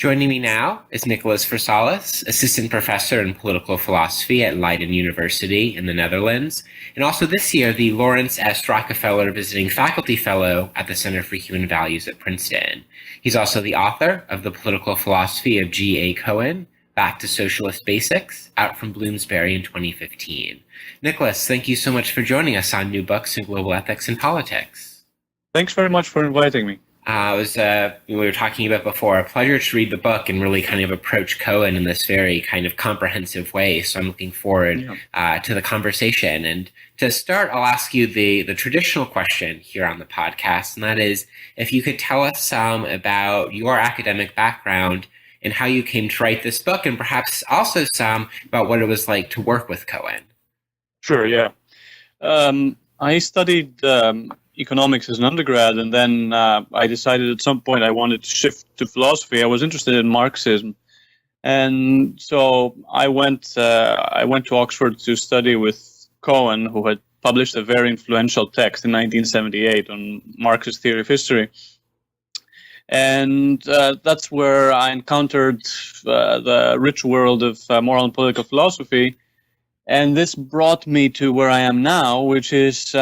Joining me now is Nicholas Versailles, assistant professor in political philosophy at Leiden University in the Netherlands, and also this year the Lawrence S. Rockefeller Visiting Faculty Fellow at the Center for Human Values at Princeton. He's also the author of The Political Philosophy of G. A. Cohen, Back to Socialist Basics, out from Bloomsbury in 2015. Nicholas, thank you so much for joining us on New Books in Global Ethics and Politics. Thanks very much for inviting me. We were talking about before, a pleasure to read the book and really kind of approach Cohen in this very kind of comprehensive way. So I'm looking forward to the conversation. And to start, I'll ask you the traditional question here on the podcast, and that is, if you could tell us some about your academic background and how you came to write this book, and perhaps also some about what it was like to work with Cohen. Sure, yeah. I studied economics as an undergrad, and then I decided at some point I wanted to shift to philosophy. I was interested in Marxism, and so I went to Oxford to study with Cohen, who had published a very influential text in 1978 on Marxist theory of history. And that's where I encountered the rich world of moral and political philosophy. And this brought me to where I am now, which is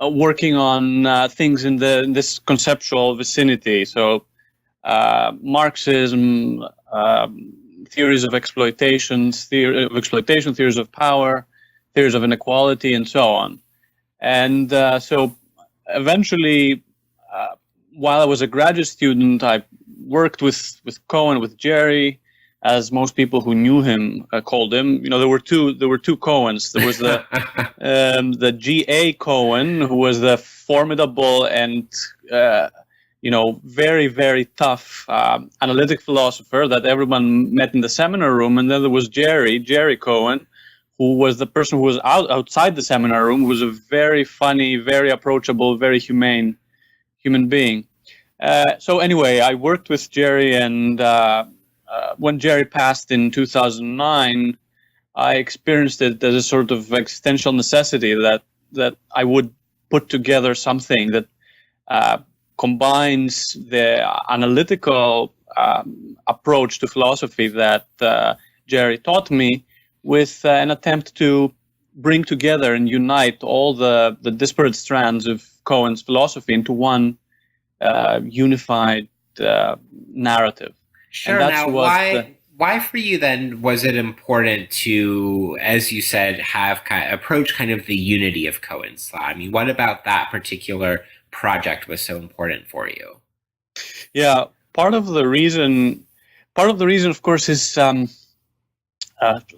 working on things in this conceptual vicinity. So Marxism, theories of exploitation, theories of power, theories of inequality, and so on. And so eventually, while I was a graduate student, I worked with Cohen, with Jerry, as most people who knew him called him. You know, there were two Cohens. There was the G.A. Cohen, who was the formidable and very, very tough analytic philosopher that everyone met in the seminar room. And then there was Jerry Cohen, who was the person who was outside the seminar room, who was a very funny, very approachable, very humane human being. So anyway, I worked with Jerry, and when Jerry passed in 2009, I experienced it as a sort of existential necessity that I would put together something that combines the analytical approach to philosophy that Jerry taught me with an attempt to bring together and unite all the disparate strands of Cohen's philosophy into one unified narrative. Sure. Now, why for you then was it important to, as you said, have approach kind of the unity of Cohen's thought? I mean, what about that particular project was so important for you? Yeah, part of the reason, of course, is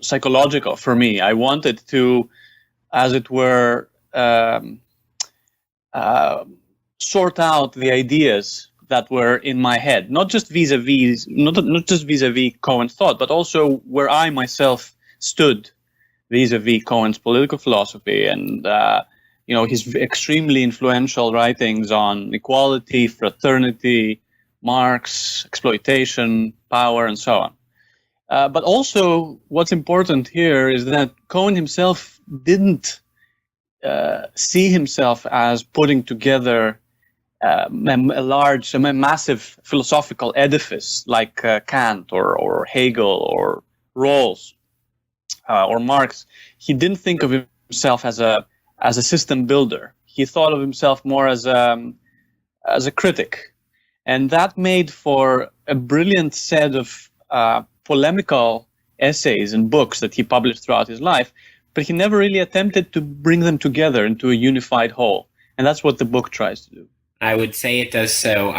psychological for me. I wanted to, as it were, sort out the ideas that were in my head, not just vis-a-vis Cohen's thought, but also where I myself stood vis-a-vis Cohen's political philosophy and his extremely influential writings on equality, fraternity, Marx, exploitation, power, and so on. But also, what's important here is that Cohen himself didn't see himself as putting together a massive philosophical edifice like Kant or Hegel or Rawls or Marx. He didn't think of himself as a system builder. He thought of himself more as a critic, and that made for a brilliant set of polemical essays and books that he published throughout his life. But he never really attempted to bring them together into a unified whole, and that's what the book tries to do. I would say it does so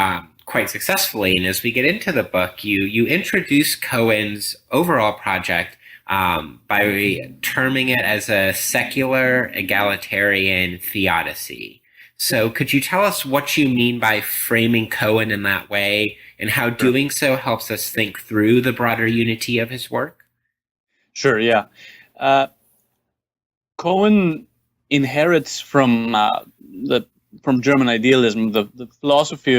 quite successfully. And as we get into the book, you introduce Cohen's overall project by terming it as a secular egalitarian theodicy. So could you tell us what you mean by framing Cohen in that way, and how doing so helps us think through the broader unity of his work? Sure, yeah. Cohen inherits from German idealism the philosophy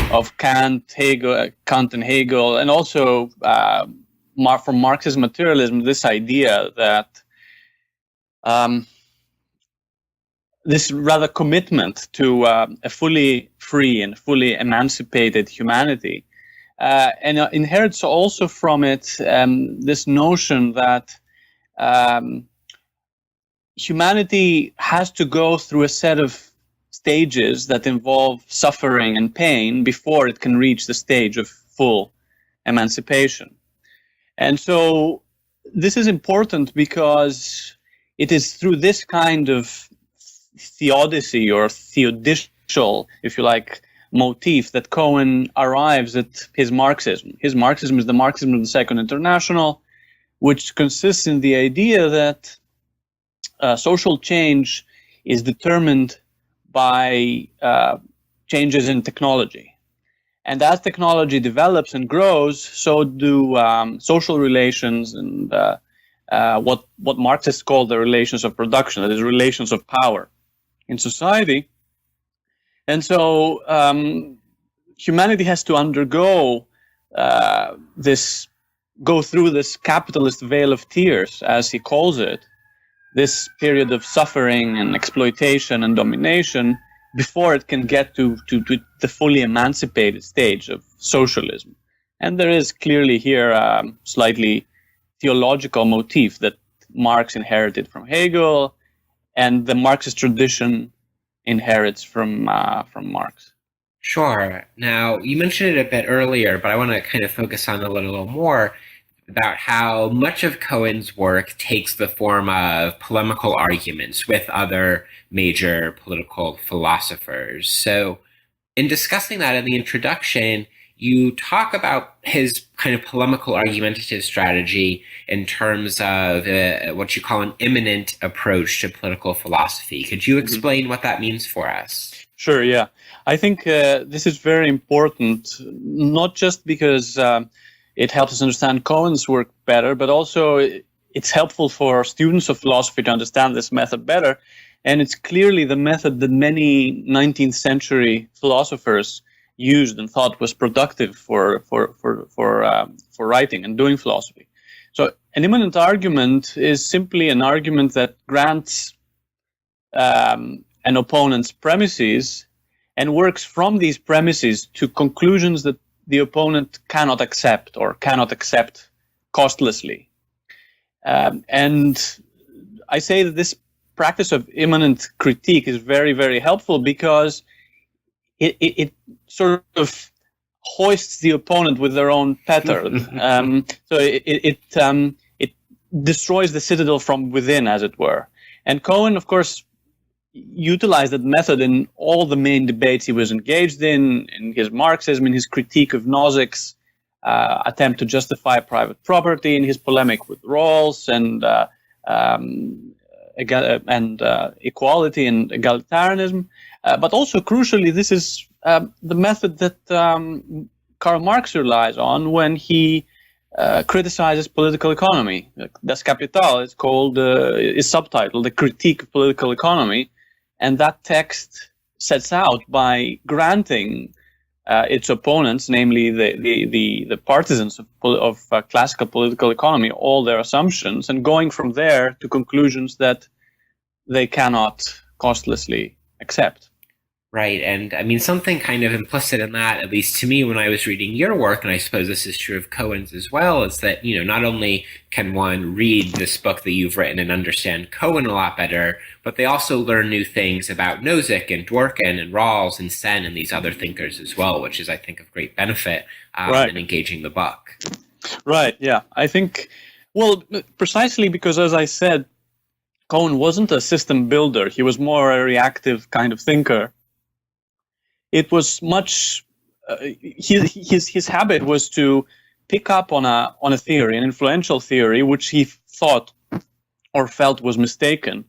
of Kant and Hegel, and also from Marxist materialism, this idea that this rather commitment to a fully free and fully emancipated humanity and inherits also from it this notion that humanity has to go through a set of stages that involve suffering and pain before it can reach the stage of full emancipation. And so this is important because it is through this kind of theodicy or theodicial, if you like, motif that Cohen arrives at his Marxism. His Marxism is the Marxism of the Second International, which consists in the idea that social change is determined by changes in technology. And as technology develops and grows, so do social relations and what Marxists call the relations of production, that is, relations of power in society. And so humanity has to undergo go through this capitalist veil of tears, as he calls it, this period of suffering and exploitation and domination before it can get to the fully emancipated stage of socialism. And there is clearly here a slightly theological motif that Marx inherited from Hegel, and the Marxist tradition inherits from Marx. Sure. Now, you mentioned it a bit earlier, but I want to kind of focus on it a little more about how much of Cohen's work takes the form of polemical arguments with other major political philosophers. So in discussing that in the introduction, you talk about his kind of polemical argumentative strategy in terms of what you call an immanent approach to political philosophy. Could you explain what that means for us? Sure, yeah. I think this is very important, not just because it helps us understand Cohen's work better, but also it's helpful for students of philosophy to understand this method better. And it's clearly the method that many 19th century philosophers used and thought was productive for writing and doing philosophy. So an immanent argument is simply an argument that grants an opponent's premises and works from these premises to conclusions that the opponent cannot accept or cannot accept costlessly. And I say that this practice of immanent critique is very, very helpful because it sort of hoists the opponent with their own petard. So it destroys the citadel from within, as it were. And Cohen, of course, utilized that method in all the main debates he was engaged in his Marxism, in his critique of Nozick's attempt to justify private property, in his polemic with Rawls and equality and egalitarianism. But also, crucially, this is the method that Karl Marx relies on when he criticizes political economy. Das Kapital is called, is subtitled "The Critique of Political Economy," and that text sets out by granting its opponents, namely the partisans of classical political economy, all their assumptions, and going from there to conclusions that they cannot costlessly accept. Right. And I mean, something kind of implicit in that, at least to me, when I was reading your work, and I suppose this is true of Cohen's as well, is that, you know, not only can one read this book that you've written and understand Cohen a lot better, but they also learn new things about Nozick and Dworkin and Rawls and Sen and these other thinkers as well, which is, I think, of great benefit in engaging the book. Right. Yeah. I think, well, precisely because, as I said, Cohen wasn't a system builder. He was more a reactive kind of thinker. It was much his habit was to pick up on a theory, an influential theory, which he thought or felt was mistaken,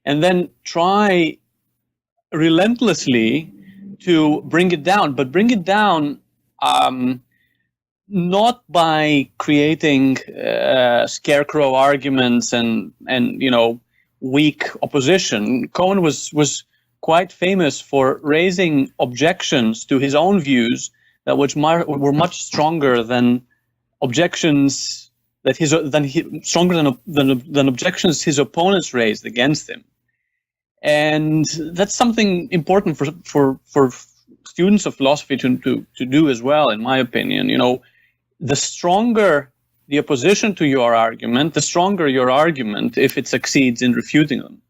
and then try relentlessly to bring it down, but bring it down not by creating scarecrow arguments and weak opposition. Cohen was quite famous for raising objections to his own views that were much stronger than objections that than objections his opponents raised against him. And that's something important for students of philosophy to do as well, in my opinion. The stronger the opposition to your argument, the stronger your argument if it succeeds in refuting them.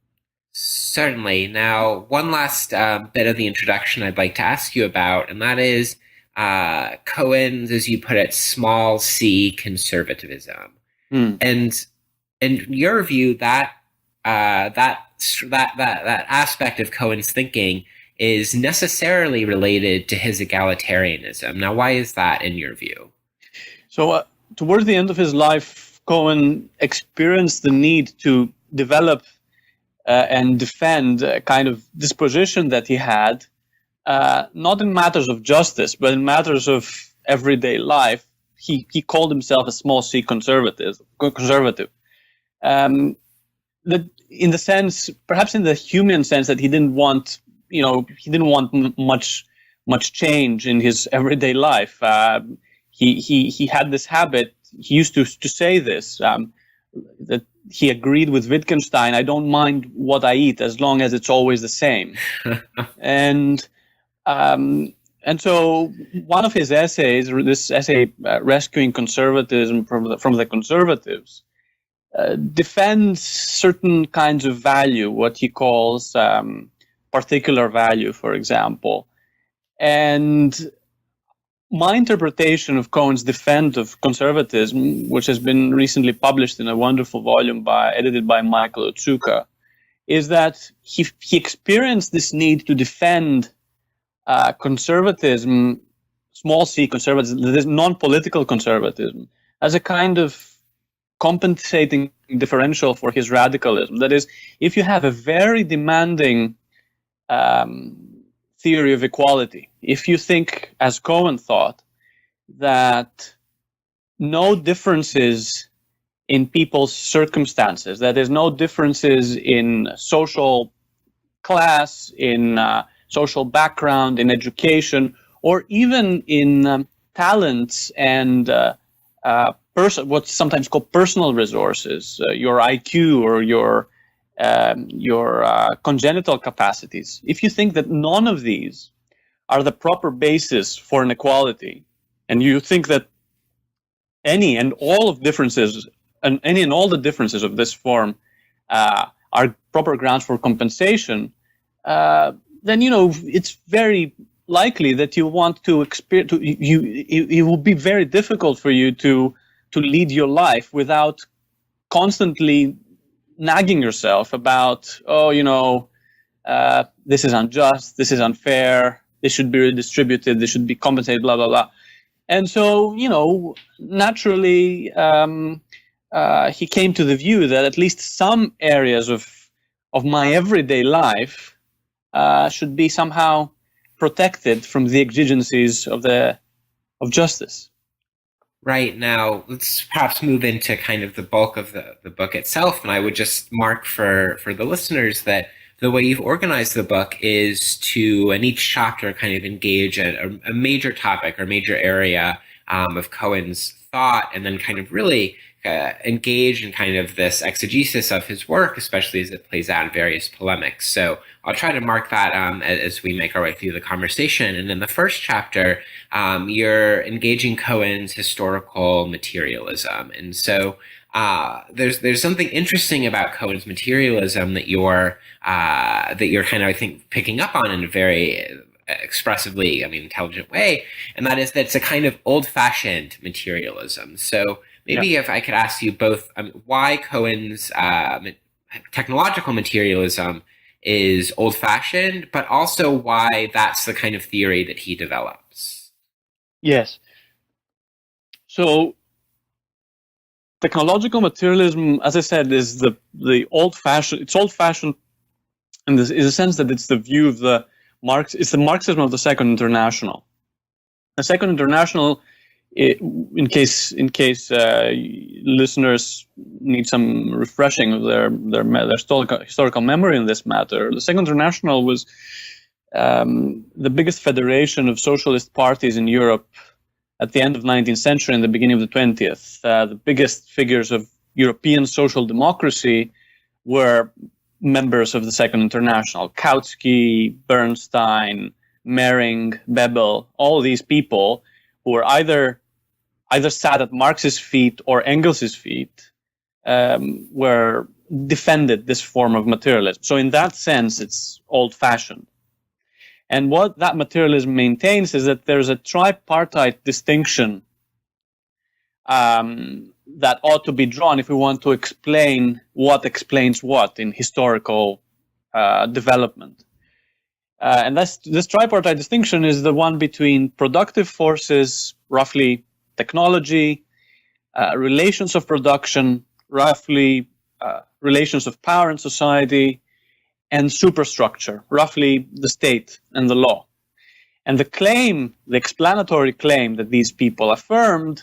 Certainly. Now, one last bit of the introduction I'd like to ask you about, and that is Cohen's, as you put it, small c conservatism. And in your view, that aspect of Cohen's thinking is necessarily related to his egalitarianism. Now, why is that in your view? So, towards the end of his life, Cohen experienced the need to develop and defend a kind of disposition that he had, not in matters of justice, but in matters of everyday life. He called himself a small c conservative. That in the sense, perhaps in the human sense, that he didn't want much change in his everyday life. He had this habit. He used to say this, that he agreed with Wittgenstein. I don't mind what I eat as long as it's always the same. And so one of his essays, this essay, Rescuing Conservatism from the Conservatives, defends certain kinds of value, what he calls particular value, for example. And my interpretation of Cohen's defense of conservatism, which has been recently published in a wonderful volume edited by Michael Otsuka, is that he experienced this need to defend conservatism, small c conservatism, this non-political conservatism, as a kind of compensating differential for his radicalism. That is, if you have a very demanding theory of equality, if you think, as Cohen thought, that no differences in people's circumstances, that there's no differences in social class, in social background, in education, or even in talents and what's sometimes called personal resources, your IQ or your congenital capacities. If you think that none of these are the proper basis for an equality, and you think that any and all the differences of this form are proper grounds for compensation, then it's very likely that you want to experience. It will be very difficult for you to lead your life without constantly nagging yourself about, this is unjust, this is unfair, this should be redistributed, this should be compensated, blah, blah, blah. And so, naturally, he came to the view that at least some areas of my everyday life should be somehow protected from the exigencies of justice. Right. Now, let's perhaps move into kind of the bulk of the book itself. And I would just mark for the listeners that the way you've organized the book is to, in each chapter, kind of engage a major topic or major area of Cohen's thought, and then kind of really engage in kind of this exegesis of his work, especially as it plays out in various polemics. So I'll try to mark that as we make our way through the conversation. And in the first chapter, you're engaging Cohen's historical materialism. And so there's something interesting about Cohen's materialism that you're kind of, I think, picking up on in a very expressively, intelligent way. And that is that it's a kind of old-fashioned materialism. So maybe if I could ask you both why Cohen's technological materialism is old-fashioned, but also why that's the kind of theory that he develops. Yes. So technological materialism, as I said, is the old-fashioned. It's old-fashioned in the sense that it's the view of it's the Marxism of the Second International. The Second International, in case listeners need some refreshing of their historical memory in this matter, the Second International was the biggest federation of socialist parties in Europe at the end of the 19th century and the beginning of the 20th. The biggest figures of European social democracy were members of the Second International: Kautsky, Bernstein, Marin, Bebel, all these people who were either sat at Marx's feet or Engels's feet, were defended this form of materialism. So in that sense, it's old-fashioned. And what that materialism maintains is that there's a tripartite distinction that ought to be drawn if we want to explain what explains what in historical development. And this tripartite distinction is the one between productive forces, roughly technology, relations of production, roughly relations of power in society, and superstructure, roughly the state and the law. And the explanatory claim that these people affirmed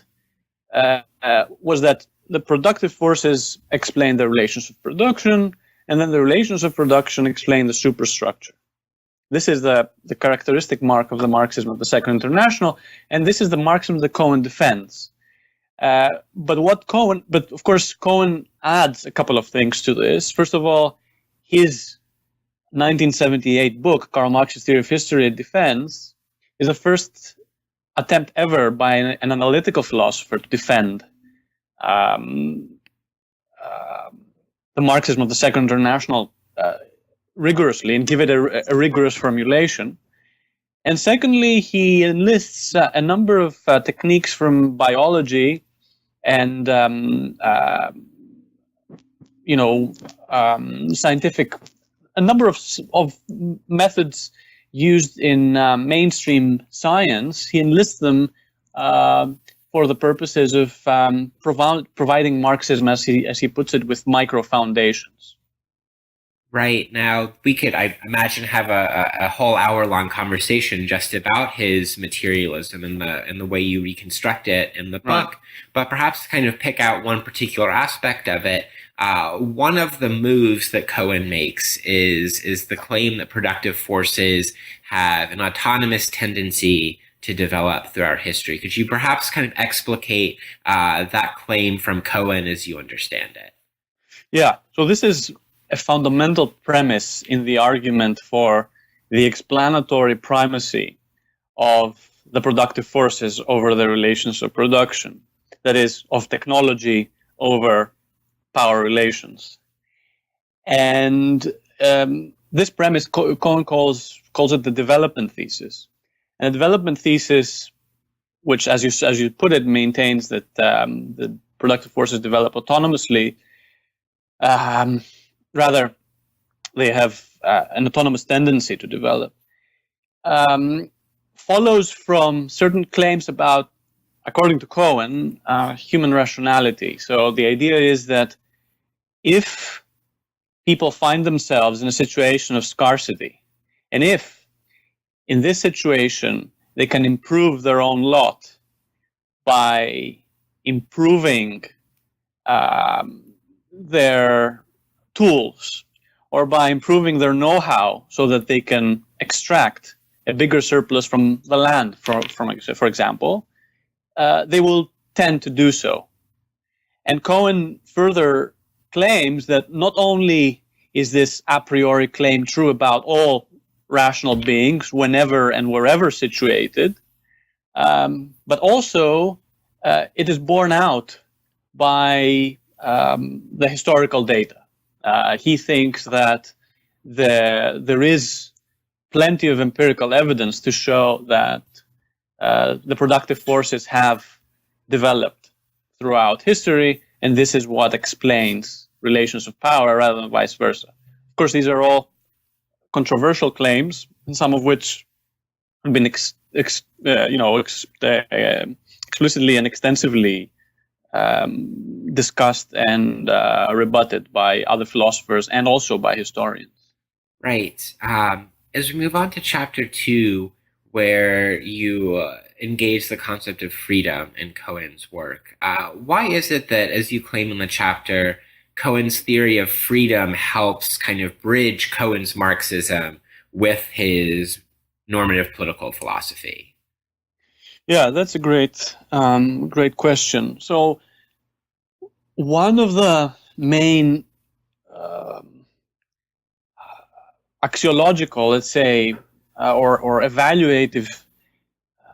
was that the productive forces explain the relations of production, and then the relations of production explain the superstructure. This is the characteristic mark of the Marxism of the Second International, and this is the Marxism that Cohen defends. But of course, Cohen adds a couple of things to this. First of all, his 1978 book, Karl Marx's Theory of History and Defense, is the first attempt ever by an analytical philosopher to defend the Marxism of the Second International rigorously and give it a rigorous formulation. And secondly, he enlists a number of techniques from biology and scientific, a number of methods used in mainstream science. He enlists them for the purposes of providing Marxism, as he puts it, with micro foundations. Right. Now, we could, I imagine, have a whole hour-long conversation just about his materialism and the way you reconstruct it in the book. Right. But perhaps kind of pick out one particular aspect of it. One of the moves that Cohen makes is the claim that productive forces have an autonomous tendency to develop throughout history. Could you perhaps kind of explicate that claim from Cohen as you understand it? Yeah. So this is a fundamental premise in the argument for the explanatory primacy of the productive forces over the relations of production, that is, of technology over power relations. And this premise, Cohen calls it the development thesis. And the development thesis, which, as you put it, maintains that the productive forces develop autonomously, rather, they have an autonomous tendency to develop, follows from certain claims about, according to Cohen, human rationality. So the idea is that if people find themselves in a situation of scarcity, and if in this situation they can improve their own lot by improving their tools or by improving their know-how so that they can extract a bigger surplus from the land, for example, they will tend to do so. And Cohen further claims that not only is this a priori claim true about all rational beings whenever and wherever situated, but also it is borne out by the historical data. He thinks that there is plenty of empirical evidence to show that the productive forces have developed throughout history, and this is what explains relations of power rather than vice versa. Of course, these are all controversial claims, some of which have been explicitly and extensively discussed and rebutted by other philosophers and also by historians. Right. As we move on to chapter 2, where you engage the concept of freedom in Cohen's work, why is it that, as you claim in the chapter, Cohen's theory of freedom helps kind of bridge Cohen's Marxism with his normative political philosophy? Yeah, that's a great question. So one of the main axiological, let's say, or evaluative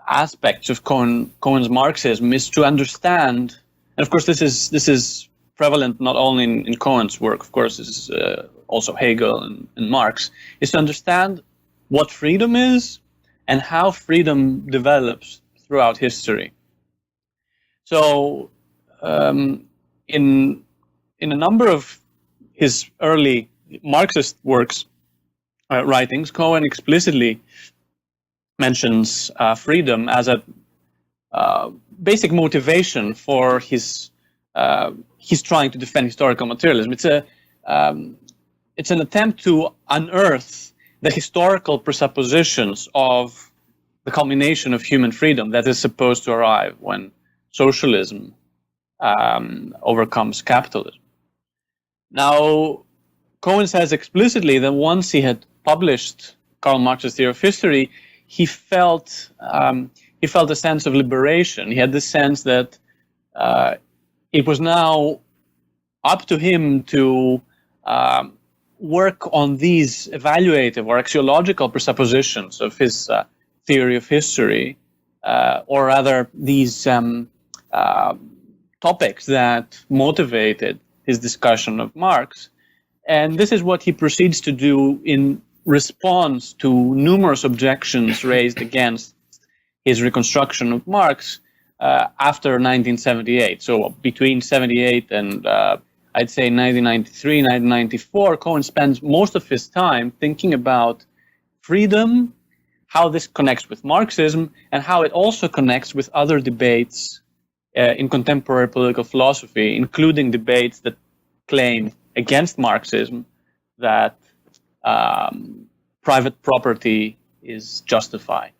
aspects of Cohen's Marxism is to understand, and of course this is prevalent not only in Cohen's work, of course this is also Hegel and Marx, is to understand what freedom is and how freedom develops throughout history. So in a number of his early Marxist works, writings, Cohen explicitly mentions freedom as a basic motivation for his trying to defend historical materialism. It's an attempt to unearth the historical presuppositions of the culmination of human freedom that is supposed to arrive when socialism overcomes capitalism. Now, Cohen says explicitly that once he had published Karl Marx's Theory of History, he felt a sense of liberation. He had this sense that it was now up to him to work on these evaluative or axiological presuppositions of his theory of history, or rather these topics that motivated his discussion of Marx. And this is what he proceeds to do in response to numerous objections raised against his reconstruction of Marx after 1978. So between 78 and I'd say 1993, 1994, Cohen spends most of his time thinking about freedom, how this connects with Marxism, and how it also connects with other debates in contemporary political philosophy, including debates that claim against Marxism that private property is justified.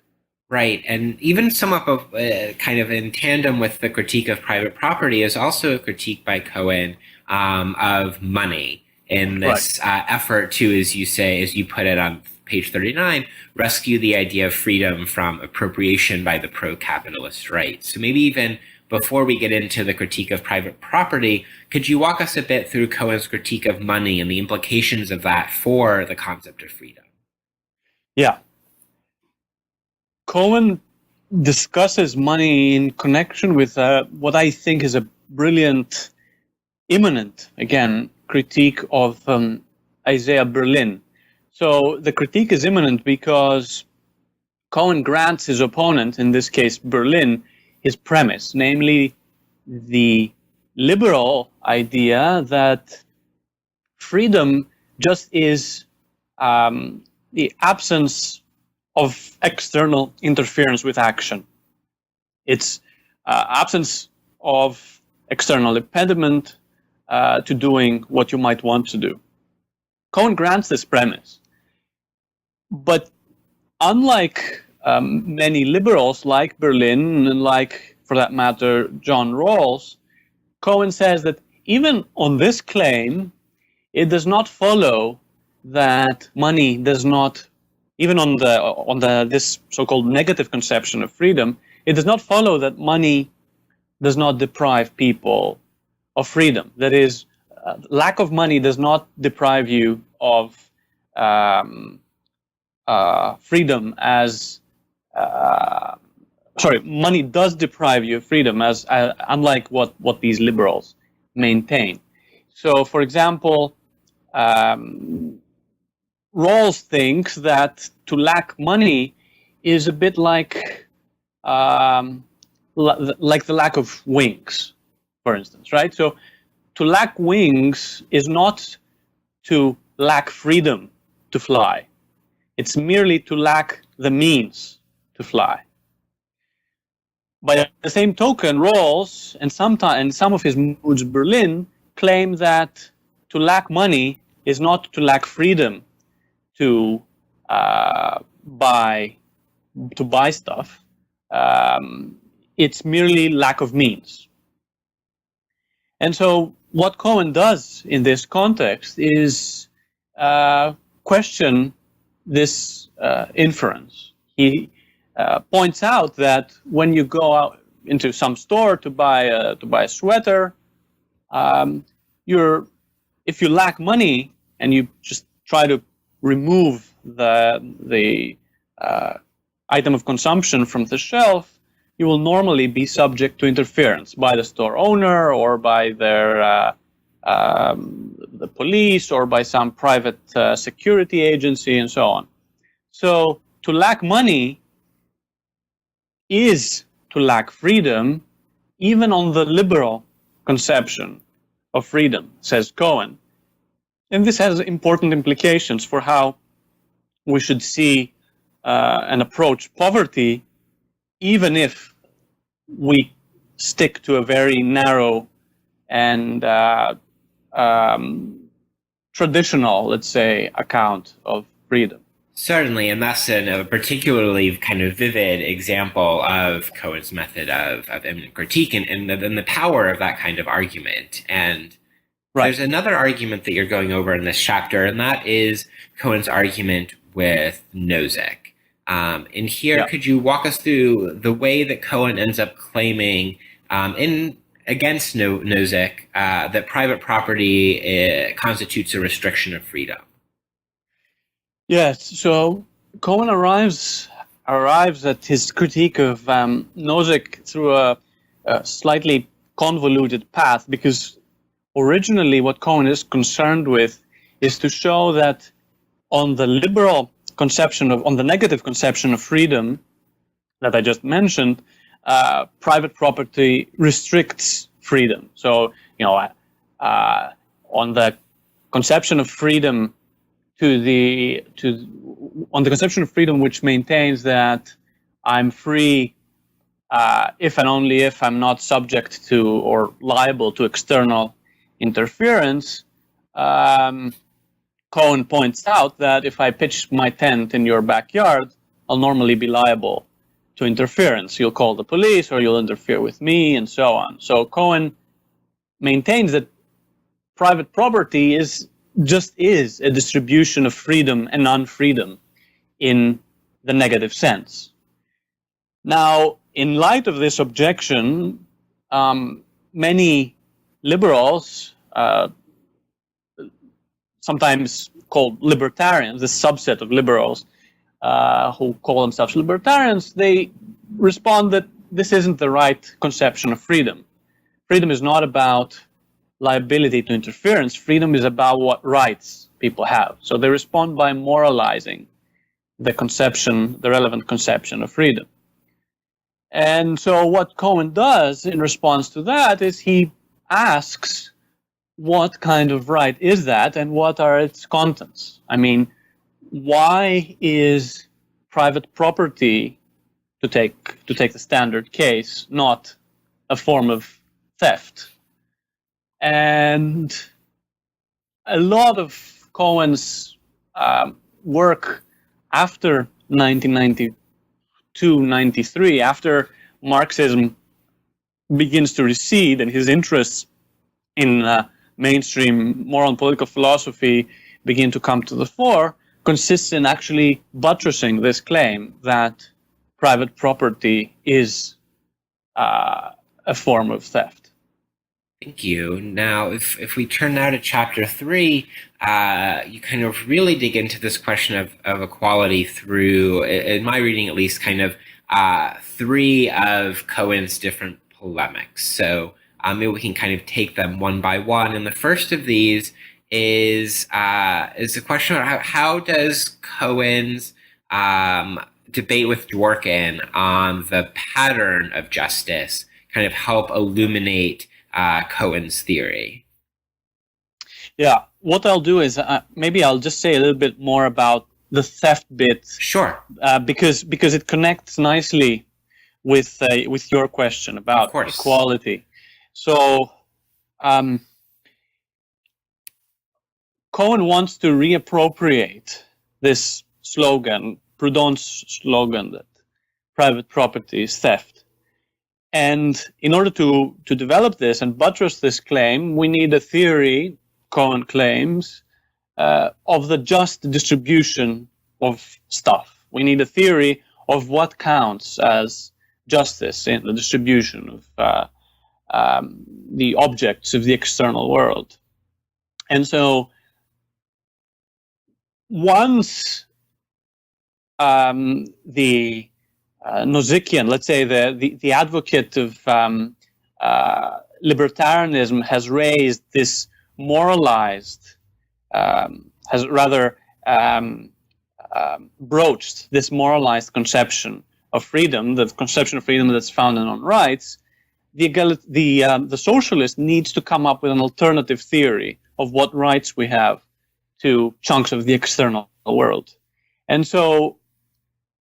Right, and even somewhat of kind of in tandem with the critique of private property is also a critique by Cohen of money in this effort to, as you say, as you put it on page 39, rescue the idea of freedom from appropriation by the pro-capitalist right. So maybe even before we get into the critique of private property, could you walk us a bit through Cohen's critique of money and the implications of that for the concept of freedom? Yeah. Cohen discusses money in connection with what I think is a brilliant, immanent, again, critique of Isaiah Berlin. So the critique is immanent because Cohen grants his opponent, in this case Berlin, his premise, namely the liberal idea that freedom just is the absence of external interference with action. It's absence of external impediment to doing what you might want to do. Cohen grants this premise. But unlike many liberals like Berlin and like, for that matter, John Rawls, Cohen says that even on this claim, it does not follow that money does not, even on this so-called negative conception of freedom, it does not follow that money does not deprive people of freedom. That is, lack of money does not deprive you of freedom as money does deprive you of freedom, as unlike what these liberals maintain. So, for example, Rawls thinks that to lack money is a bit like the lack of wings, for instance, right? So, to lack wings is not to lack freedom to fly. It's merely to lack the means to fly. By the same token, Rawls and some of his moods, Berlin, claim that to lack money is not to lack freedom to buy stuff. It's merely lack of means. And so what Cohen does in this context is question this inference. He points out that when you go out into some store to buy a sweater, if you lack money and you just try to remove the item of consumption from the shelf, you will normally be subject to interference by the store owner or by their the police or by some private security agency and so on. So to lack money is to lack freedom, even on the liberal conception of freedom, says Cohen. And this has important implications for how we should see and approach poverty, even if we stick to a very narrow and traditional, let's say, account of freedom. Certainly, and that's a particularly kind of vivid example of Cohen's method of immanent critique and the power of that kind of argument. And there's another argument that you're going over in this chapter, and that is Cohen's argument with Nozick. And here, could you walk us through the way that Cohen ends up claiming against Nozick that private property constitutes a restriction of freedom? Yes, so Cohen arrives at his critique of Nozick through a slightly convoluted path, because originally what Cohen is concerned with is to show that on the liberal conception on the negative conception of freedom that I just mentioned, private property restricts freedom. So, on the conception of freedom on the conception of freedom which maintains that I'm free if and only if I'm not subject to or liable to external interference, Cohen points out that if I pitch my tent in your backyard, I'll normally be liable to interference. You'll call the police or you'll interfere with me and so on. So Cohen maintains that private property is a distribution of freedom and non-freedom in the negative sense. Now, in light of this objection, many liberals, sometimes called libertarians, this subset of liberals who call themselves libertarians, they respond that this isn't the right conception of freedom. Freedom is not about liability to interference. Freedom is about what rights people have. So they respond by moralizing the relevant conception of freedom. And so what Cohen does in response to that is he asks, what kind of right is that and what are its contents? I mean, why is private property, to take the standard case, not a form of theft? And a lot of Cohen's work after 1992-93, after Marxism begins to recede and his interests in mainstream moral and political philosophy begin to come to the fore, consists in actually buttressing this claim that private property is a form of theft. Thank you. Now, if we turn now to chapter 3, you kind of really dig into this question of equality through, in my reading at least, kind of 3 of Cohen's different polemics. So maybe we can kind of take them one by one. And the first of these is the question of how does Cohen's debate with Dworkin on the pattern of justice kind of help illuminate Cohen's theory? Yeah, what I'll do is maybe I'll just say a little bit more about the theft bit. Sure. Because it connects nicely with your question about equality. So Cohen wants to reappropriate this slogan, Proudhon's slogan, that private property is theft. And in order to develop this and buttress this claim, we need a theory, Cohen claims, of the just distribution of stuff. We need a theory of what counts as justice in the distribution of the objects of the external world. And so once the Nozikian, let's say the advocate of libertarianism, has raised this moralized, has rather broached this moralized conception of freedom, the conception of freedom that's founded on rights, the socialist needs to come up with an alternative theory of what rights we have to chunks of the external world. And so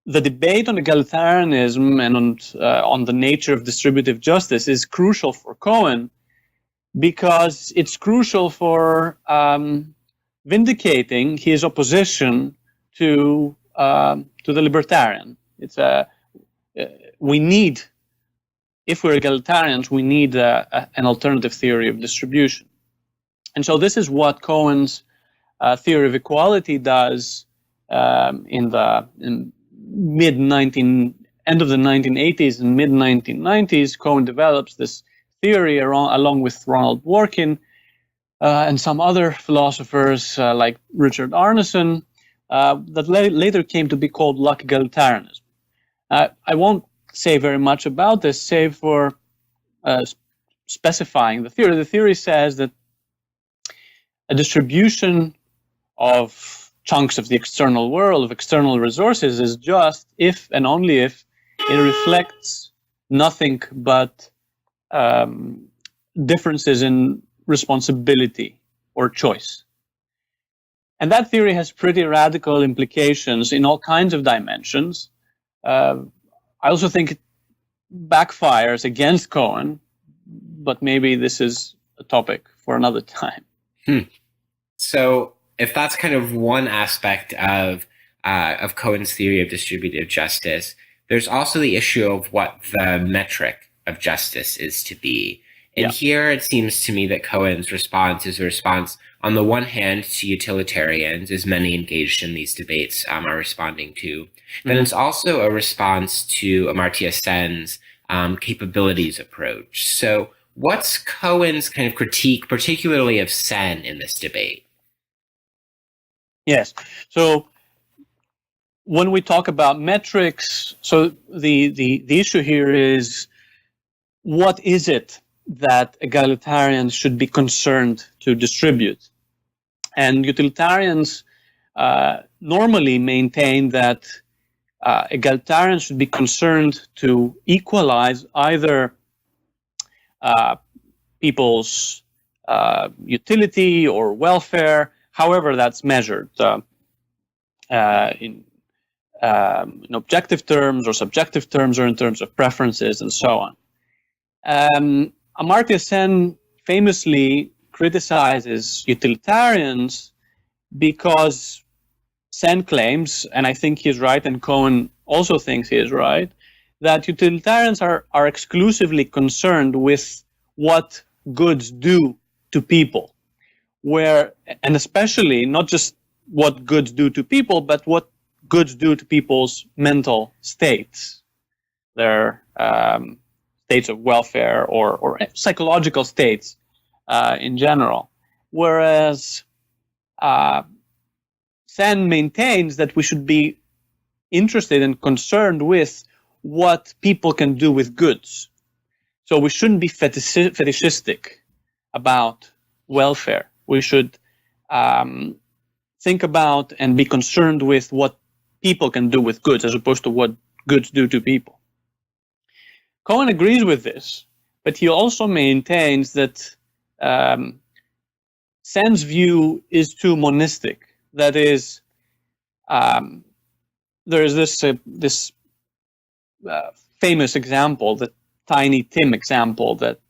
the debate on egalitarianism and on the nature of distributive justice is crucial for Cohen, because it's crucial for vindicating his opposition to the libertarian. It's we need, if we're egalitarians, we need an alternative theory of distribution. And so this is what Cohen's theory of equality does in end of the 1980s and mid 1990s. Cohen develops this theory along with Ronald Dworkin and some other philosophers like Richard Arneson, that later came to be called luck egalitarianism. I won't say very much about this, save for specifying the theory. The theory says that a distribution of chunks of the external world, of external resources, is just if and only if it reflects nothing but differences in responsibility or choice. And that theory has pretty radical implications in all kinds of dimensions. I also think it backfires against Cohen, but maybe this is a topic for another time. So if that's kind of one aspect of Cohen's theory of distributive justice, there's also the issue of what the metric of justice is to be. And here it seems to me that Cohen's response is a response, on the one hand, to utilitarians, as many engaged in these debates are responding to. Then it's also a response to Amartya Sen's capabilities approach. So what's Cohen's kind of critique, particularly of Sen, in this debate? Yes. So when we talk about metrics, so the issue here is, what is it that egalitarians should be concerned to distribute? And utilitarians normally maintain that egalitarians should be concerned to equalize either people's utility or welfare, however that's measured, in objective terms or subjective terms, or in terms of preferences and so on. Amartya Sen famously criticizes utilitarians because Sen claims, and I think he's right, and Cohen also thinks he is right, that utilitarians are exclusively concerned with what goods do to people, and especially not just what goods do to people, but what goods do to people's mental states, their states of welfare or psychological states in general. Whereas Sen maintains that we should be interested and concerned with what people can do with goods. So we shouldn't be fetishistic about welfare. We should think about and be concerned with what people can do with goods, as opposed to what goods do to people. Cohen agrees with this, but he also maintains that Sen's view is too monistic. That is, there is this famous example, the Tiny Tim example, that's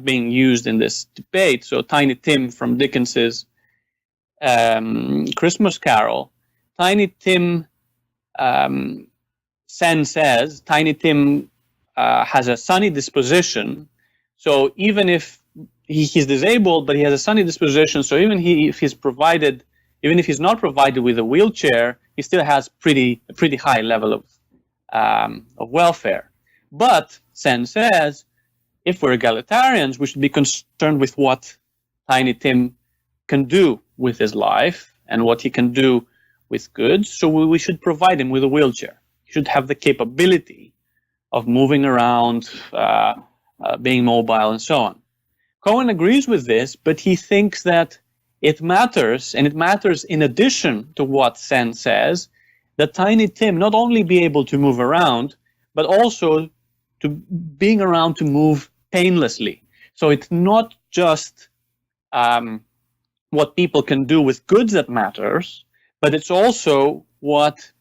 being used in this debate. So Tiny Tim from Dickens's Christmas Carol. Tiny Tim, Sen says, Tiny Tim has a sunny disposition. So even if he's disabled, but he has a sunny disposition, so if he's not provided with a wheelchair, he still has a pretty high level of welfare. But Sen says, if we're egalitarians, we should be concerned with what Tiny Tim can do with his life and what he can do with goods, so we should provide him with a wheelchair. He should have the capability of moving around, being mobile, and so on. Cohen agrees with this, but he thinks that it matters, and it matters in addition to what Sen says, that Tiny Tim not only be able to move around, but also to being around to move painlessly. So it's not just what people can do with goods that matters, but it's also what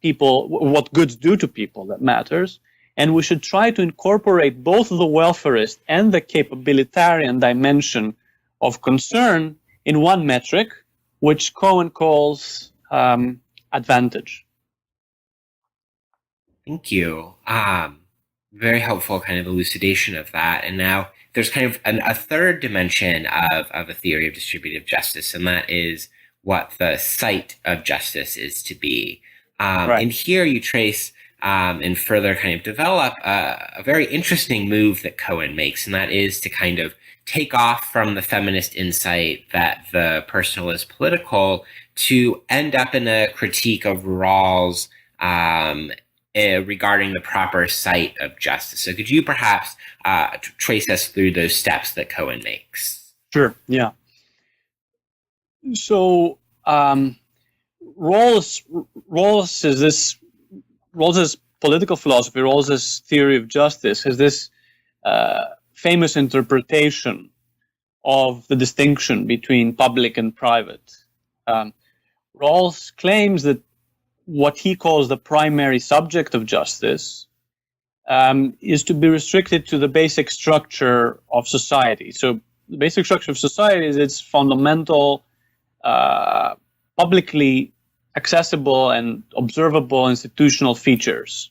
goods do to people that matters. And we should try to incorporate both the welfarist and the capabilitarian dimension of concern in one metric, which Cohen calls advantage. Thank you. Very helpful kind of elucidation of that. And now there's kind of a third dimension of a theory of distributive justice, and that is what the site of justice is to be. Right. And here you trace and further kind of develop a very interesting move that Cohen makes, and that is to kind of take off from the feminist insight that the personal is political to end up in a critique of Rawls regarding the proper site of justice. So could you perhaps trace us through those steps that Cohen makes? Sure, yeah. So Rawls's political philosophy, Rawls's theory of justice, has this famous interpretation of the distinction between public and private. Rawls claims that what he calls the primary subject of justice is to be restricted to the basic structure of society. So the basic structure of society is its fundamental, publicly accessible and observable institutional features.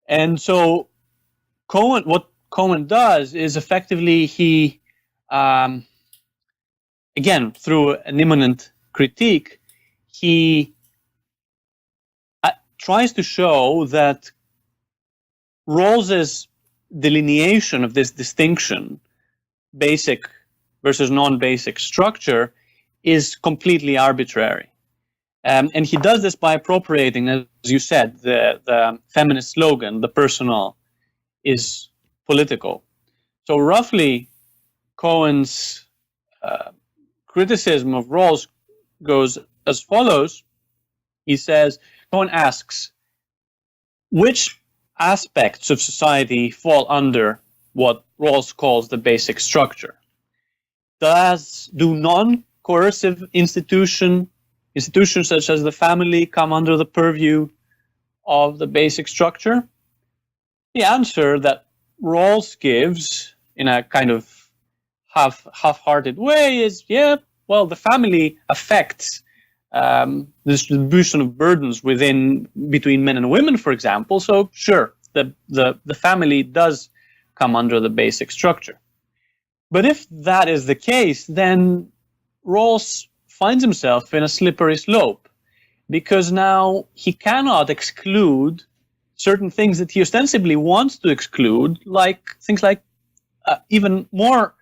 And so what Cohen does is effectively he, again, through an immanent critique, he tries to show that Rawls's delineation of this distinction, basic versus non-basic structure, is completely arbitrary. And he does this by appropriating, as you said, the feminist slogan, the personal is political. So roughly, Cohen's criticism of Rawls goes as follows. He says, Cohen asks, which aspects of society fall under what Rawls calls the basic structure? Do non-coercive institutions such as the family come under the purview of the basic structure? The answer that Rawls gives in a kind of half-hearted way is, yeah, well, the family affects the distribution of burdens between men and women, for example. So sure, the family does come under the basic structure. But if that is the case, then Rawls finds himself in a slippery slope, because now he cannot exclude certain things that he ostensibly wants to exclude, like things like even more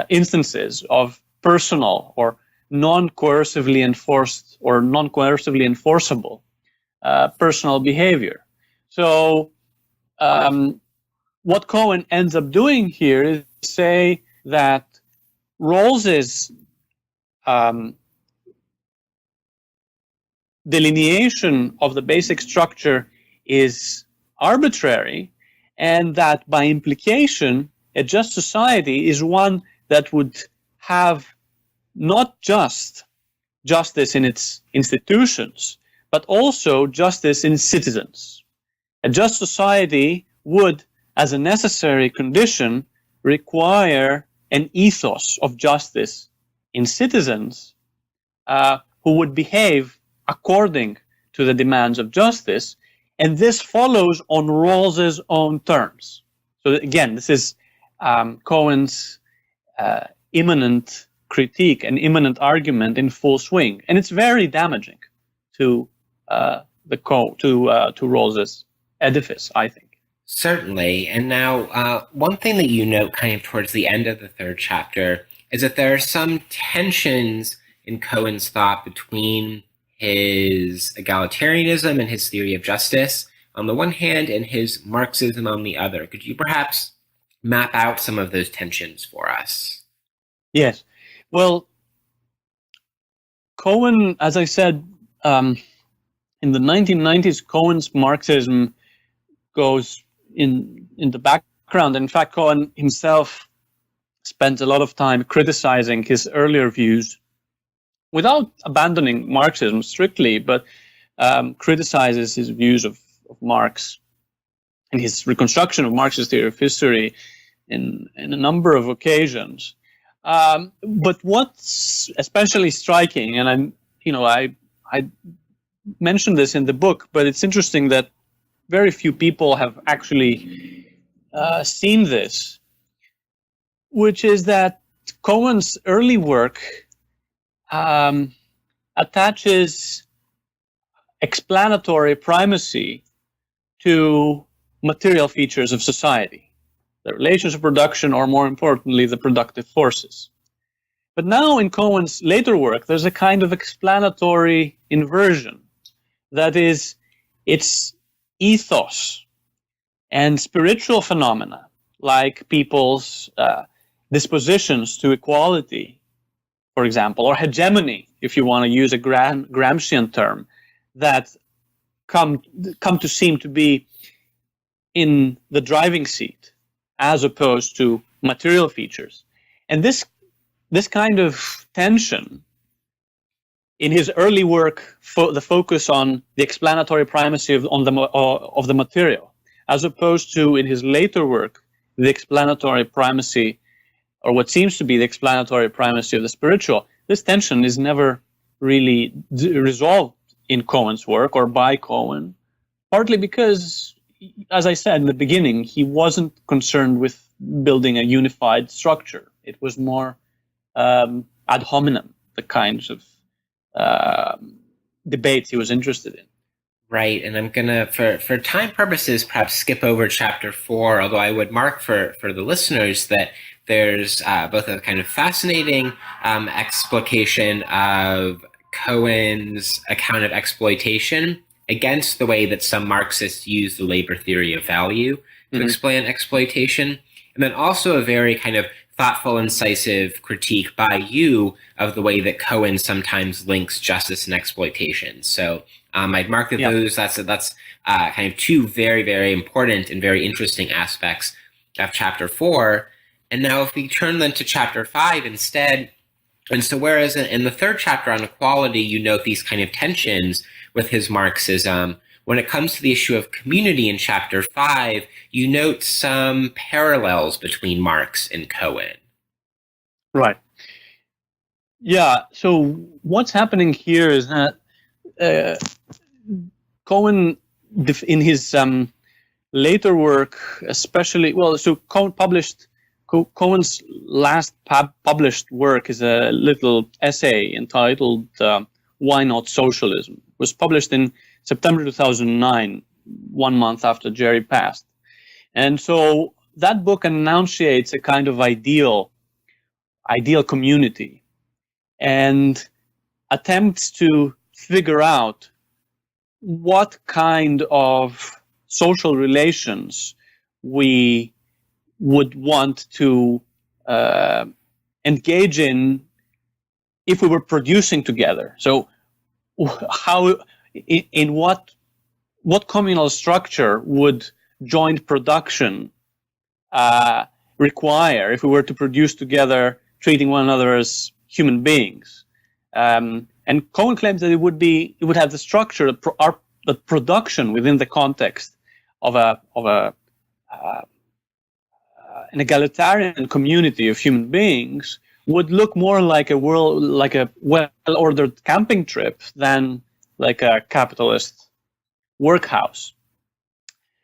instances of personal or non-coercively enforced or non-coercively enforceable personal behavior. So what Cohen ends up doing here is say that Rawls's delineation of the basic structure is arbitrary, and that by implication, a just society is one that would have not just justice in its institutions, but also justice in its citizens. A just society would, as a necessary condition, require an ethos of justice in citizens who would behave according to the demands of justice, and this follows on Rawls's own terms. So again, this is Cohen's immanent critique and immanent argument in full swing, and it's very damaging to Rawls's edifice, I think. Certainly. And now, one thing that you note kind of towards the end of the third chapter is that there are some tensions in Cohen's thought between his egalitarianism and his theory of justice on the one hand and his Marxism on the other. Could you perhaps map out some of those tensions for us? Yes. Well, Cohen, as I said, in the 1990s, Cohen's Marxism goes in the background. In fact, Cohen himself spent a lot of time criticizing his earlier views without abandoning Marxism strictly, but criticizes his views of Marx and his reconstruction of Marxist theory of history in a number of occasions. But what's especially striking, and I mentioned this in the book, but it's interesting that very few people have actually seen this, which is that Cohen's early work attaches explanatory primacy to material features of society, the relations of production, or more importantly, the productive forces. But now in Cohen's later work, there's a kind of explanatory inversion. That is, it's ethos and spiritual phenomena, like people's dispositions to equality, for example, or hegemony, if you want to use a Gramscian term, that come to seem to be in the driving seat as opposed to material features. And this kind of tension in his early work, the focus on the explanatory primacy of the material, as opposed to in his later work, the explanatory primacy, or what seems to be the explanatory primacy of the spiritual, this tension is never really resolved in Cohen's work or by Cohen, partly because, as I said in the beginning, he wasn't concerned with building a unified structure. It was more ad hominem, the kinds of debates he was interested in. Right, and I'm gonna, for time purposes, perhaps skip over chapter 4, although I would mark for the listeners that there's both a kind of fascinating explication of Cohen's account of exploitation against the way that some Marxists use the labor theory of value to explain exploitation, and then also a very kind of thoughtful, incisive critique by you of the way that Cohen sometimes links justice and exploitation. So I'd mark that those, that's kind of two very, very important and very interesting aspects of chapter 4. And now if we turn then to chapter 5 instead, and so whereas in the third chapter on equality, you note these kind of tensions with his Marxism, when it comes to the issue of community in chapter 5, you note some parallels between Marx and Cohen. Right. Yeah, so what's happening here is that Cohen, in his later work, especially, so Cohen's last published work is a little essay entitled Why Not Socialism? It was published in September 2009, 1 month after Jerry passed. And so that book enunciates a kind of ideal community and attempts to figure out what kind of social relations we would want to engage in if we were producing together. So how, in what communal structure would joint production require if we were to produce together, treating one another as human beings? And Cohen claims that it would have the structure, the production within the context of an egalitarian community of human beings would look more like a well-ordered camping trip than like a capitalist workhouse.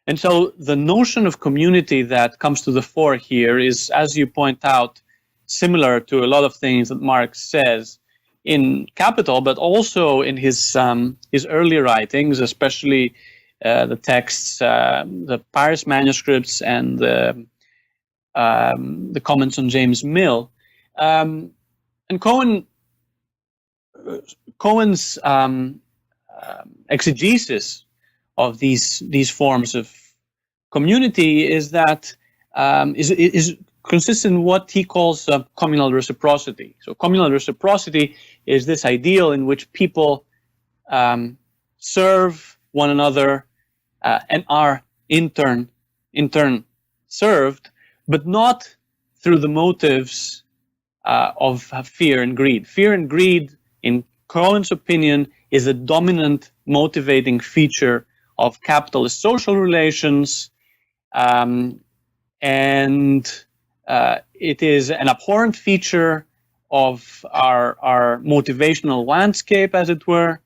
And so the notion of community that comes to the fore here is, as you point out, similar to a lot of things that Marx says in Capital, but also in his early writings, especially the texts, the Paris manuscripts, and the comments on James Mill. And Cohen Cohen's exegesis of these forms of community is that is consists in what he calls communal reciprocity. So communal reciprocity is this ideal in which people serve one another and are in turn served, but not through the motives of fear and greed. Fear and greed, in Cohen's opinion, is a dominant motivating feature of capitalist social relations, and it is an abhorrent feature of our motivational landscape, as it were,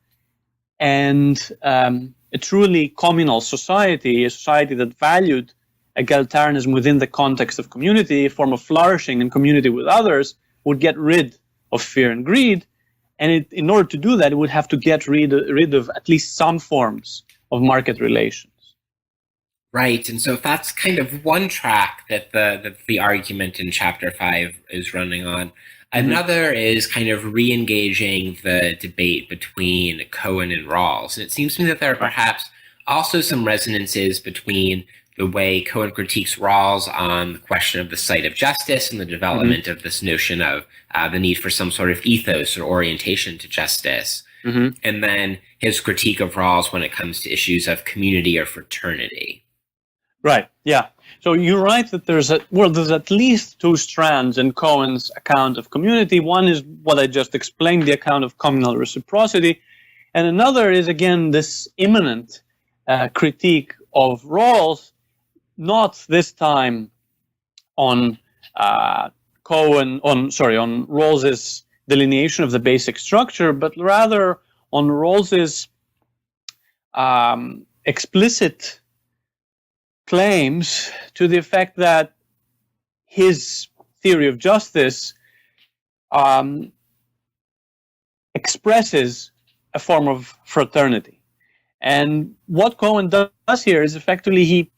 and a truly communal society, a society that valued egalitarianism within the context of community, a form of flourishing in community with others, would get rid of fear and greed. And in order to do that, it would have to get rid of at least some forms of market relations. Right, and so if that's kind of one track that the argument in Chapter 5 is running on, another is kind of re-engaging the debate between Cohen and Rawls. And it seems to me that there are perhaps also some resonances between the way Cohen critiques Rawls on the question of the site of justice and the development of this notion of the need for some sort of ethos or orientation to justice. And then his critique of Rawls when it comes to issues of community or fraternity. Right, yeah. So you're right that there's at least two strands in Cohen's account of community. One is what I just explained, the account of communal reciprocity. And another is, again, this immanent critique of Rawls, not this time on Rawls's delineation of the basic structure, but rather on Rawls's explicit claims to the effect that his theory of justice expresses a form of fraternity. And what Cohen does here is effectively he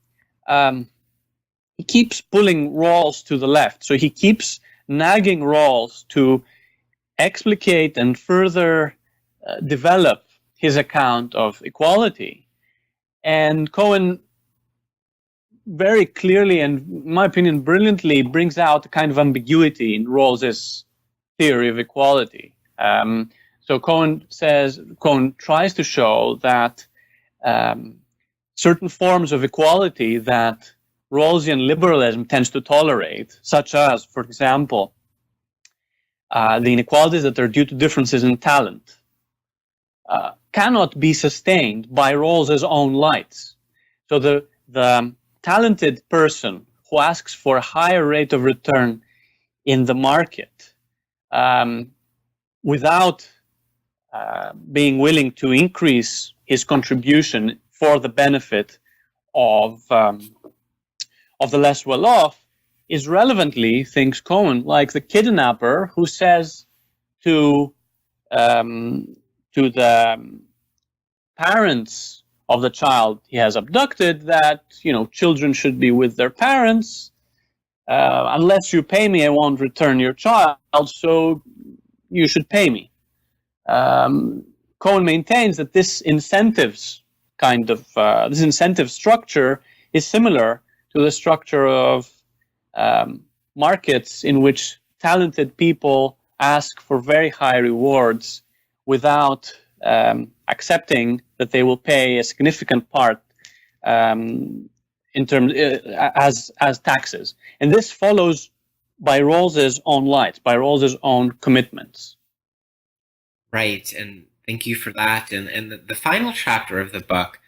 keeps pulling Rawls to the left. So he keeps nagging Rawls to explicate and further develop his account of equality. And Cohen very clearly and, in my opinion, brilliantly brings out a kind of ambiguity in Rawls's theory of equality. So Cohen tries to show that certain forms of equality that Rawlsian liberalism tends to tolerate, such as, for example, the inequalities that are due to differences in talent, cannot be sustained by Rawls's own lights. So the talented person who asks for a higher rate of return in the market without being willing to increase his contribution for the benefit of the less well-off is relevantly, thinks Cohen, like the kidnapper who says to the parents of the child he has abducted that, children should be with their parents. Unless you pay me, I won't return your child, so you should pay me. Cohen maintains that this incentive structure is similar to the structure of markets in which talented people ask for very high rewards without accepting that they will pay a significant part in terms as taxes. And this follows by Rawls's own lights, by Rawls's own commitments. Right, and thank you for that. And the final chapter of the book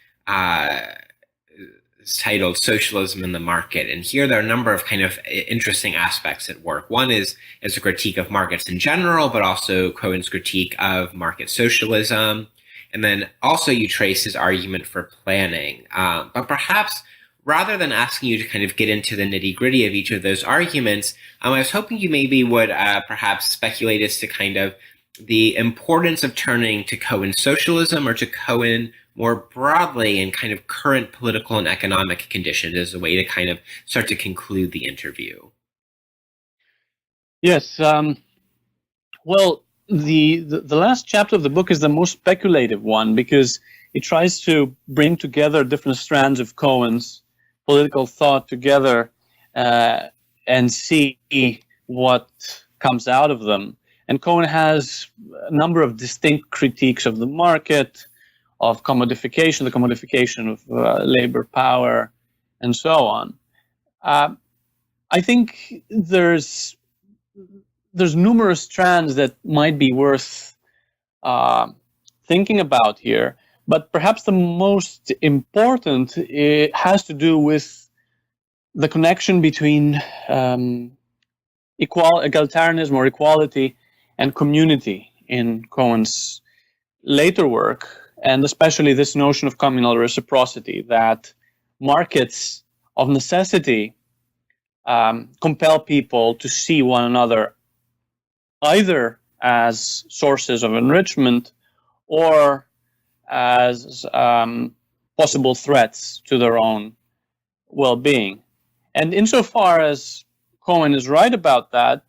is titled Socialism in the Market. And here there are a number of kind of interesting aspects at work. One is a critique of markets in general, but also Cohen's critique of market socialism. And then also you trace his argument for planning. But perhaps rather than asking you to kind of get into the nitty-gritty of each of those arguments, I was hoping you maybe would perhaps speculate as to kind of the importance of turning to Cohen's socialism or to Cohen more broadly in kind of current political and economic conditions as a way to kind of start to conclude the interview. Yes. Well, the last chapter of the book is the most speculative one because it tries to bring together different strands of Cohen's political thought together and see what comes out of them. And Cohen has a number of distinct critiques of the market, of commodification, the commodification of labor power, and so on. I think there's numerous strands that might be worth thinking about here, but perhaps the most important has to do with the connection between egalitarianism or equality and community in Cohen's later work, and especially this notion of communal reciprocity, that markets of necessity compel people to see one another either as sources of enrichment or as possible threats to their own well-being. And insofar as Cohen is right about that,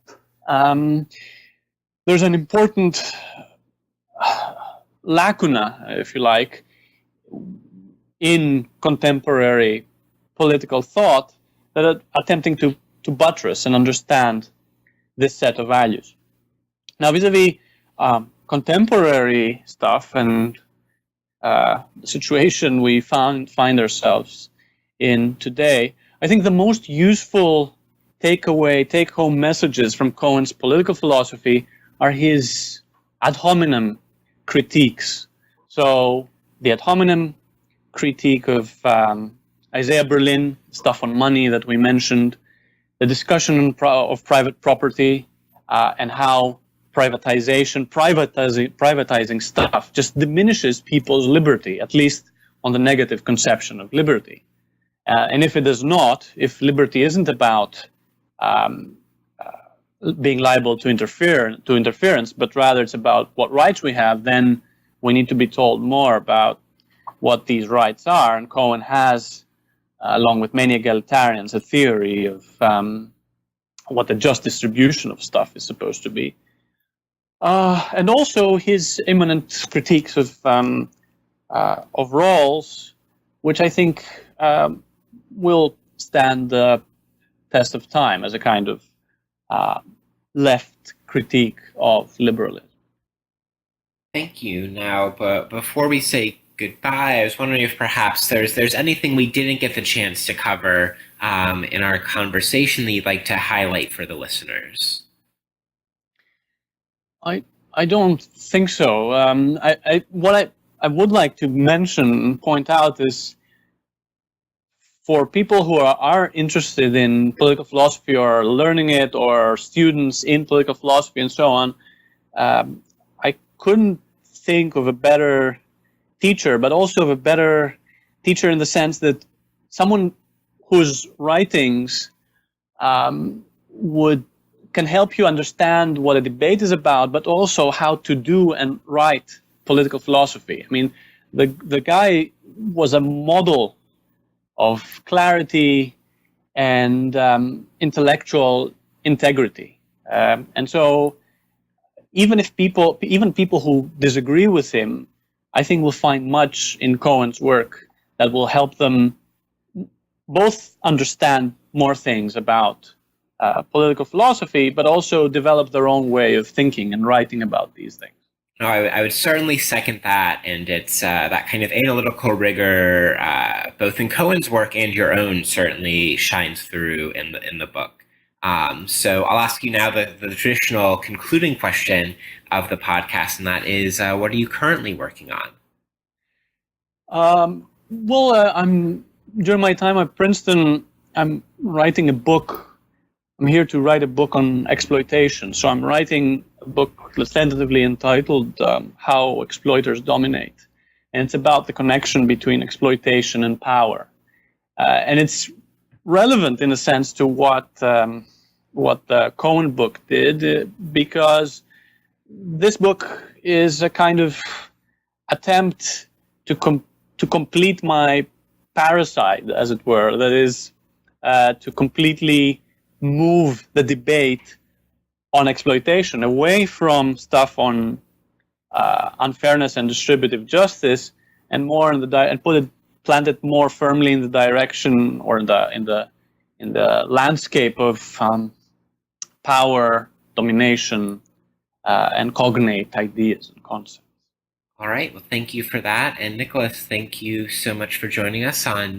there's an important lacuna, if you like, in contemporary political thought that are attempting to buttress and understand this set of values. Now, vis-a-vis contemporary stuff and the situation we find ourselves in today, I think the most useful take-home messages from Cohen's political philosophy are his ad hominem critiques. So the ad hominem critique of Isaiah Berlin, stuff on money that we mentioned, the discussion of private property and how privatizing stuff just diminishes people's liberty, at least on the negative conception of liberty. And if it does not, if liberty isn't about being liable to interference, but rather it's about what rights we have, then we need to be told more about what these rights are. And Cohen has, along with many egalitarians, a theory of what the just distribution of stuff is supposed to be. And also his immanent critiques of Rawls, which I think will stand the test of time as a kind of left critique of liberalism. Thank you. Now, but before we say goodbye, I was wondering if perhaps there's anything we didn't get the chance to cover in our conversation that you'd like to highlight for the listeners. I don't think so. What I would like to mention and point out is, for people who are interested in political philosophy or learning it, or students in political philosophy and so on, I couldn't think of a better teacher, but also of a better teacher in the sense that someone whose writings can help you understand what a debate is about, but also how to do and write political philosophy. I mean, the guy was a model of clarity and intellectual integrity, and so even people who disagree with him, I think will find much in Cohen's work that will help them both understand more things about political philosophy, but also develop their own way of thinking and writing about these things. No, I would certainly second that, and it's that kind of analytical rigor, both in Cohen's work and your own, certainly shines through in the book. So I'll ask you now the traditional concluding question of the podcast, and that is, what are you currently working on? I'm during my time at Princeton, I'm writing a book. I'm here to write a book on exploitation. So I'm writing a book tentatively entitled How Exploiters Dominate. And it's about the connection between exploitation and power. And it's relevant in a sense to what the Cohen book did, because this book is a kind of attempt to complete my parasite, as it were. That is, to completely move the debate on exploitation, away from stuff on unfairness and distributive justice, and more in the plant it more firmly in the direction or in the landscape of power, domination, and cognate ideas and concepts. All right. Well, thank you for that. And Nicholas, thank you so much for joining us on